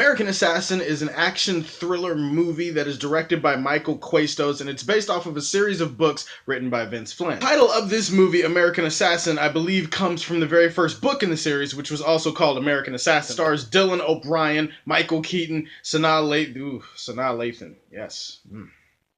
American Assassin is an action thriller movie that is directed by Michael Quaistos, and it's based off of a series of books written by Vince Flynn. The title of this movie, American Assassin, I believe comes from the very first book in the series, which was also called American Assassin. It stars Dylan O'Brien, Michael Keaton, Sanaa Lathan, yes.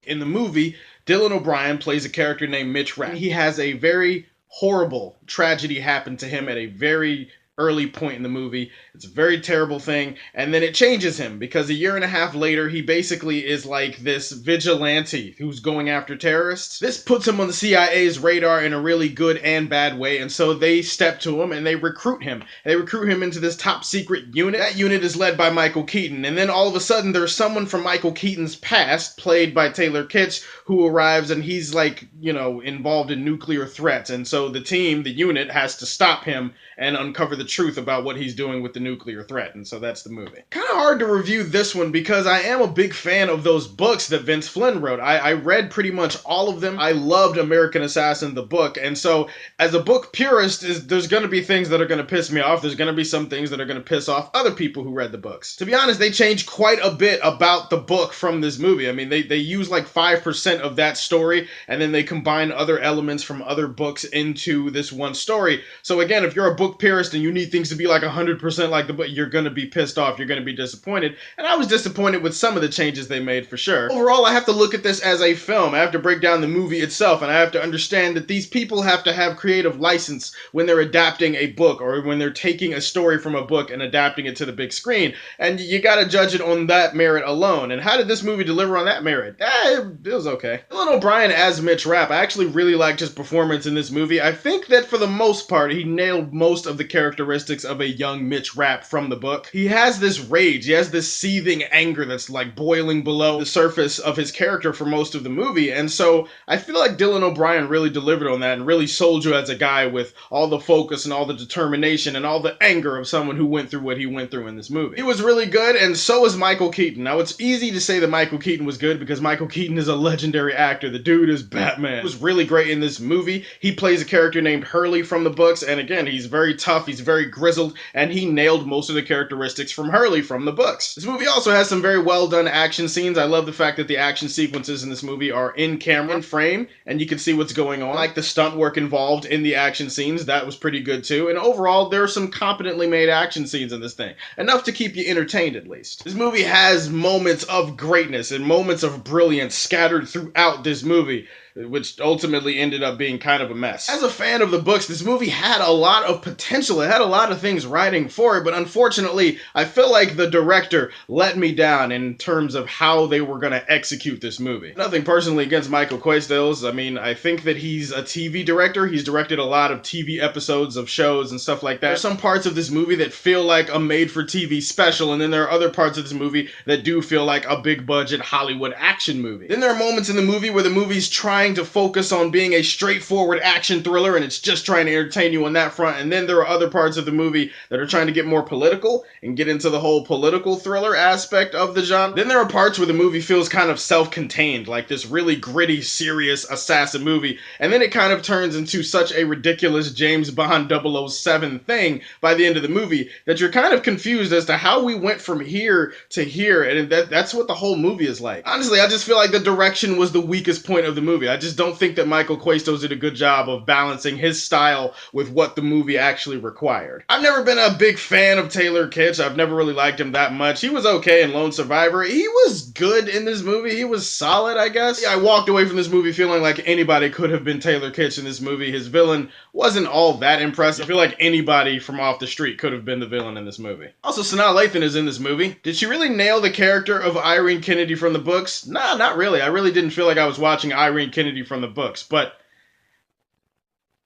In the movie, Dylan O'Brien plays a character named Mitch Rapp. He has a very horrible tragedy happen to him at a very early point in the movie. It's a very terrible thing, and then it changes him because a year and a half later he basically is like this vigilante who's going after terrorists. This puts him on the CIA's radar in a really good and bad way, and so they step to him and they recruit him. They recruit him into this top secret unit. That unit is led by Michael Keaton, and then all of a sudden there's someone from Michael Keaton's past, played by Taylor Kitsch, who arrives, and he's like, you know, involved in nuclear threats, and so the team, the unit, has to stop him and uncover the truth about what he's doing with the nuclear threat, and so that's the movie. Kind of hard to review this one because I am a big fan of those books that Vince Flynn wrote. I read pretty much all of them. I loved American Assassin, the book, and so as a book purist, there's going to be things that are going to piss me off. There's going to be some things that are going to piss off other people who read the books. To be honest, they changed quite a bit about the book from this movie. I mean, they use like 5% of that story, and then they combine other elements from other books into this one story. So again, if you're a book purist and you need things to be like 100% like the book, you're going to be pissed off, you're going to be disappointed, and I was disappointed with some of the changes they made for sure. Overall, I have to look at this as a film. I have to break down the movie itself, and I have to understand that these people have to have creative license when they're adapting a book or when they're taking a story from a book and adapting it to the big screen, and you gotta judge it on that merit alone. And how did this movie deliver on that merit? It was okay. Dylan O'Brien as Mitch Rapp, I actually really liked his performance in this movie. I think that for the most part, he nailed most of the characteristics of a young Mitch Rapp from the book. He has this rage, he has this seething anger that's like boiling below the surface of his character for most of the movie, and so I feel like Dylan O'Brien really delivered on that and really sold you as a guy with all the focus and all the determination and all the anger of someone who went through what he went through in this movie. He was really good, and so is Michael Keaton. Now, it's easy to say that Michael Keaton was good because Michael Keaton is a legendary actor. The dude is Batman. He was really great in this movie. He plays a character named Hurley from the books, and again, he's very tough, he's very grizzled, and he nailed most of the characteristics from Hurley from the books. This movie also has some very well done action scenes. I love the fact that the action sequences in this movie are in camera, in frame, and you can see what's going on. I like the stunt work involved in the action scenes. That was pretty good too. And overall, there are some competently made action scenes in this thing. Enough to keep you entertained at least. This movie has moments of greatness and moments of brilliance scattered throughout this movie, which ultimately ended up being kind of a mess. As a fan of the books, this movie had a lot of potential. It had a lot of things writing for it, but unfortunately, I feel like the director let me down in terms of how they were going to execute this movie. Nothing personally against Michael Quaistos. I mean, I think that he's a TV director. He's directed a lot of TV episodes of shows and stuff like that. There's some parts of this movie that feel like a made-for-TV special, and then there are other parts of this movie that do feel like a big-budget Hollywood action movie. Then there are moments in the movie where the movie's trying to focus on being a straightforward action thriller, and it's just trying to entertain you on that front, and then there are other parts of the movie that are trying to get more political and get into the whole political thriller aspect of the genre. Then there are parts where the movie feels kind of self-contained, like this really gritty, serious assassin movie, and then it kind of turns into such a ridiculous James Bond 007 thing by the end of the movie that you're kind of confused as to how we went from here to here, and that's what the whole movie is like. Honestly, I just feel like the direction was the weakest point of the movie. I just don't think that Michael Quaistos did a good job of balancing his style with what the movie actually required. I've never been a big fan of Taylor Kitsch. I've never really liked him that much. He was okay in Lone Survivor. He was good in this movie. He was solid, I guess. Yeah, I walked away from this movie feeling like anybody could have been Taylor Kitsch in this movie. His villain wasn't all that impressive. I feel like anybody from off the street could have been the villain in this movie. Also, Sanaa Lathan is in this movie. Did she really nail the character of Irene Kennedy from the books? Nah, not really. I really didn't feel like I was watching Irene Kennedy from the books, but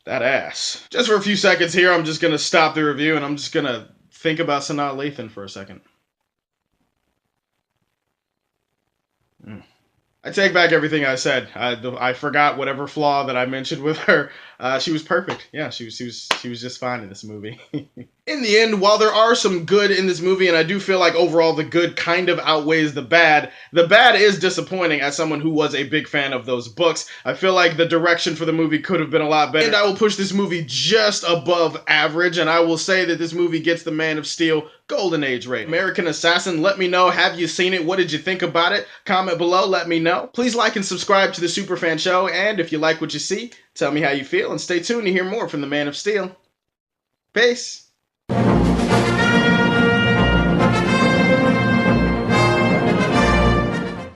that ass. Just for a few seconds here, I'm just gonna stop the review and I'm just gonna think about Sanaa Lathan for a second. I take back everything I said. I forgot whatever flaw that I mentioned with her. She was perfect. Yeah, she was just fine in this movie. In the end, while there are some good in this movie, and I do feel like overall the good kind of outweighs the bad is disappointing as someone who was a big fan of those books. I feel like the direction for the movie could have been a lot better, and I will push this movie just above average, and I will say that this movie gets the Man of Steel Golden Age rating. American Assassin, let me know, have you seen it? What did you think about it? Comment below, let me know. Please like and subscribe to the Superfan Show, and if you like what you see, tell me how you feel, and stay tuned to hear more from the Man of Steel. Peace.